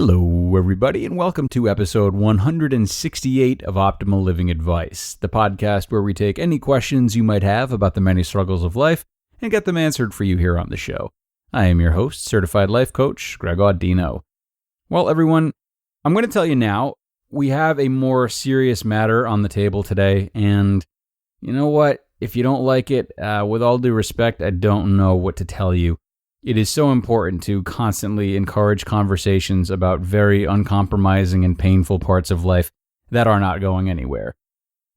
Hello, everybody, and welcome to episode 168 of Optimal Living Advice, the podcast where we take any questions you might have about the many struggles of life and get them answered for you here on the show. I am your host, certified life coach, Greg Audino. Well, everyone, I'm going to tell you now, we have a more serious matter on the table today, and you know what? If you don't like it, with all due respect, I don't know what to tell you. It is so important to constantly encourage conversations about very uncompromising and painful parts of life that are not going anywhere.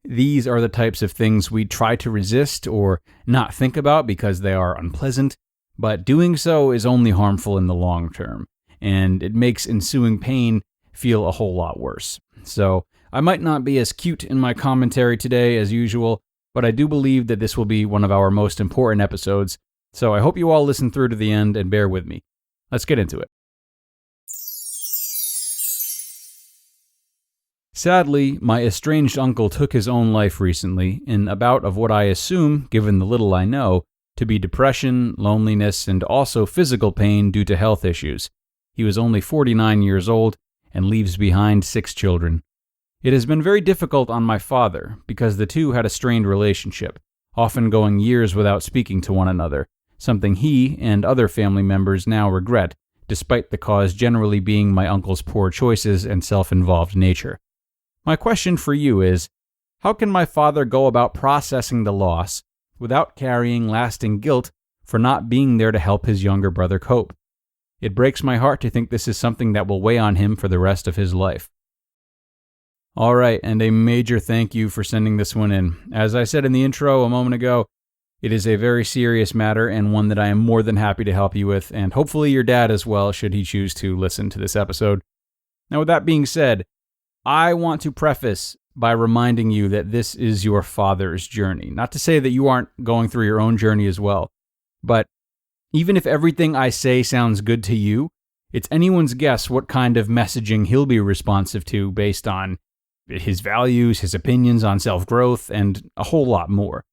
These are the types of things we try to resist or not think about because they are unpleasant, but doing so is only harmful in the long term, and it makes ensuing pain feel a whole lot worse. So I might not be as cute in my commentary today as usual, but I do believe that this will be one of our most important episodes. So I hope you all listen through to the end and bear with me. Let's get into it. Sadly, my estranged uncle took his own life recently in a bout of what I assume, given the little I know, to be depression, loneliness, and also physical pain due to health issues. He was only 49 years old and leaves behind 6 children. It has been very difficult on my father because the two had a strained relationship, often going years without speaking to one another. Something he and other family members now regret, despite the cause generally being my uncle's poor choices and self-involved nature. My question for you is, how can my father go about processing the loss without carrying lasting guilt for not being there to help his younger brother cope? It breaks my heart to think this is something that will weigh on him for the rest of his life. All right, and a major thank you for sending this one in. As I said in the intro a moment ago, it is a very serious matter and one that I am more than happy to help you with, and hopefully your dad as well, should he choose to listen to this episode. Now, with that being said, I want to preface by reminding you that this is your father's journey. Not to say that you aren't going through your own journey as well, but even if everything I say sounds good to you, it's anyone's guess what kind of messaging he'll be responsive to based on his values, his opinions on self-growth, and a whole lot more.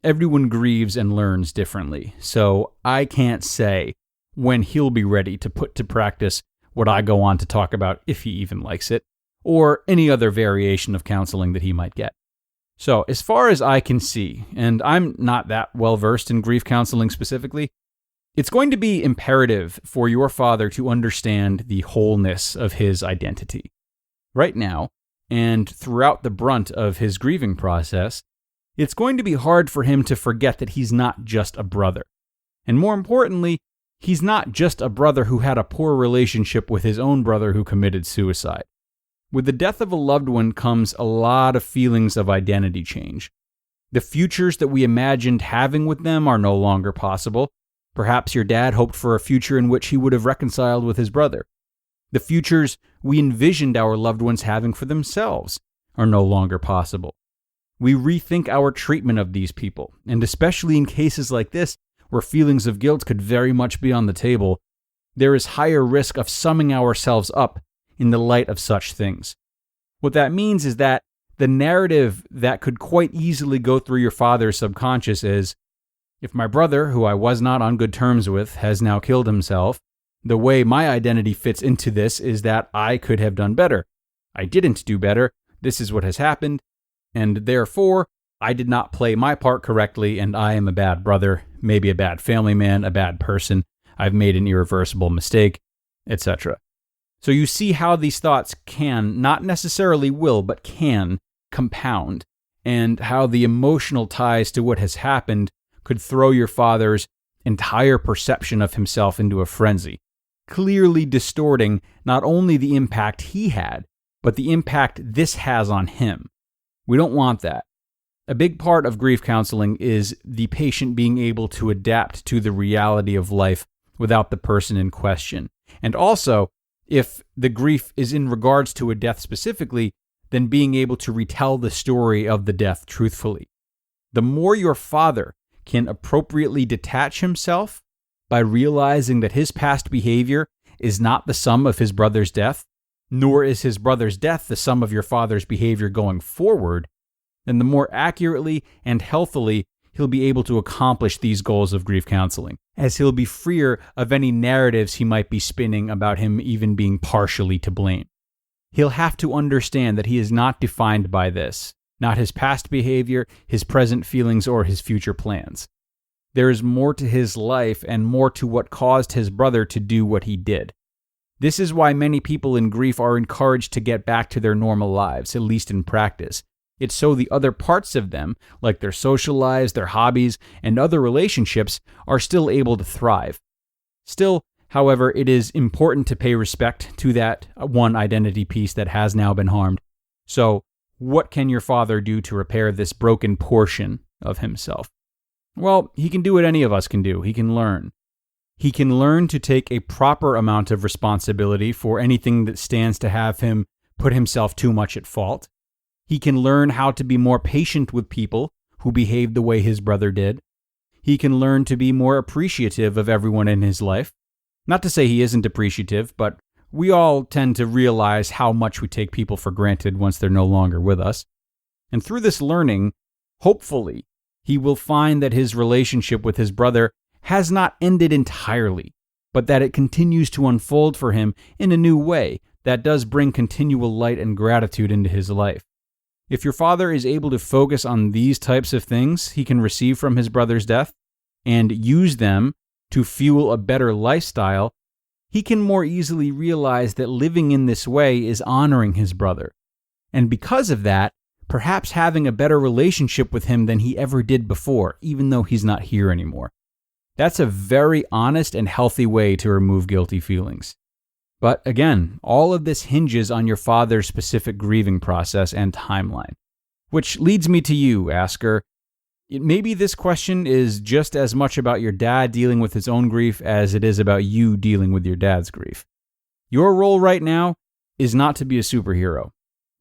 Everyone grieves and learns differently, so I can't say when he'll be ready to put to practice what I go on to talk about, if he even likes it, or any other variation of counseling that he might get. So, as far as I can see, and I'm not that well versed in grief counseling specifically, it's going to be imperative for your father to understand the wholeness of his identity. Right now, and throughout the brunt of his grieving process, it's going to be hard for him to forget that he's not just a brother. And more importantly, he's not just a brother who had a poor relationship with his own brother who committed suicide. With the death of a loved one comes a lot of feelings of identity change. The futures that we imagined having with them are no longer possible. Perhaps your dad hoped for a future in which he would have reconciled with his brother. The futures we envisioned our loved ones having for themselves are no longer possible. We rethink our treatment of these people, and especially in cases like this, where feelings of guilt could very much be on the table, there is higher risk of summing ourselves up in the light of such things. What that means is that the narrative that could quite easily go through your father's subconscious is, if my brother, who I was not on good terms with, has now killed himself, the way my identity fits into this is that I could have done better. I didn't do better. This is what has happened. And therefore, I did not play my part correctly, and I am a bad brother, maybe a bad family man, a bad person. I've made an irreversible mistake, etc. So you see how these thoughts can, not necessarily will, but can compound, and how the emotional ties to what has happened could throw your father's entire perception of himself into a frenzy, clearly distorting not only the impact he had, but the impact this has on him. We don't want that. A big part of grief counseling is the patient being able to adapt to the reality of life without the person in question. And also, if the grief is in regards to a death specifically, then being able to retell the story of the death truthfully. The more your father can appropriately detach himself by realizing that his past behavior is not the sum of his brother's death, nor is his brother's death the sum of your father's behavior going forward, then the more accurately and healthily he'll be able to accomplish these goals of grief counseling, as he'll be freer of any narratives he might be spinning about him even being partially to blame. He'll have to understand that he is not defined by this, not his past behavior, his present feelings, or his future plans. There is more to his life and more to what caused his brother to do what he did. This is why many people in grief are encouraged to get back to their normal lives, at least in practice. It's so the other parts of them, like their social lives, their hobbies, and other relationships, are still able to thrive. Still, however, it is important to pay respect to that one identity piece that has now been harmed. So, what can your father do to repair this broken portion of himself? Well, he can do what any of us can do. He can learn. He can learn to take a proper amount of responsibility for anything that stands to have him put himself too much at fault. He can learn how to be more patient with people who behave the way his brother did. He can learn to be more appreciative of everyone in his life. Not to say he isn't appreciative, but we all tend to realize how much we take people for granted once they're no longer with us. And through this learning, hopefully, he will find that his relationship with his brother has not ended entirely, but that it continues to unfold for him in a new way that does bring continual light and gratitude into his life. If your father is able to focus on these types of things he can receive from his brother's death and use them to fuel a better lifestyle, he can more easily realize that living in this way is honoring his brother. And because of that, perhaps having a better relationship with him than he ever did before, even though he's not here anymore. That's a very honest and healthy way to remove guilty feelings. But again, all of this hinges on your father's specific grieving process and timeline. Which leads me to you, asker. Maybe this question is just as much about your dad dealing with his own grief as it is about you dealing with your dad's grief. Your role right now is not to be a superhero.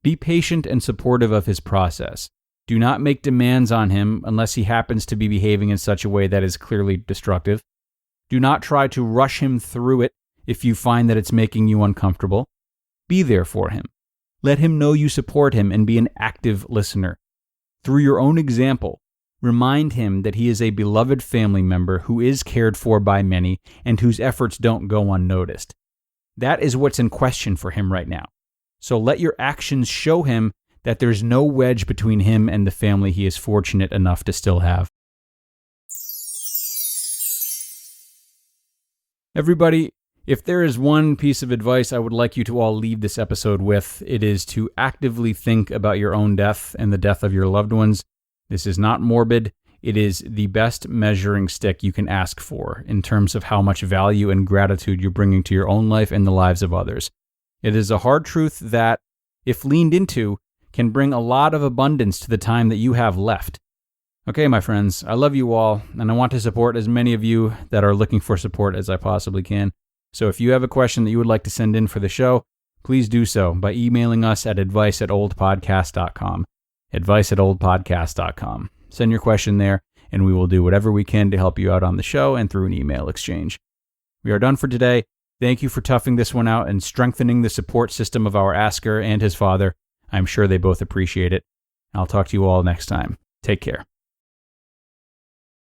Be patient and supportive of his process. Do not make demands on him unless he happens to be behaving in such a way that is clearly destructive. Do not try to rush him through it if you find that it's making you uncomfortable. Be there for him. Let him know you support him and be an active listener. Through your own example, remind him that he is a beloved family member who is cared for by many and whose efforts don't go unnoticed. That is what's in question for him right now. So let your actions show him that there's no wedge between him and the family he is fortunate enough to still have. Everybody, if there is one piece of advice I would like you to all leave this episode with, it is to actively think about your own death and the death of your loved ones. This is not morbid. It is the best measuring stick you can ask for in terms of how much value and gratitude you're bringing to your own life and the lives of others. It is a hard truth that, if leaned into, can bring a lot of abundance to the time that you have left. Okay, my friends, I love you all, and I want to support as many of you that are looking for support as I possibly can. So if you have a question that you would like to send in for the show, please do so by emailing us at advice@oldpodcast.com. advice@oldpodcast.com. Send your question there, and we will do whatever we can to help you out on the show and through an email exchange. We are done for today. Thank you for toughing this one out and strengthening the support system of our asker and his father. I'm sure they both appreciate it. I'll talk to you all next time. Take care.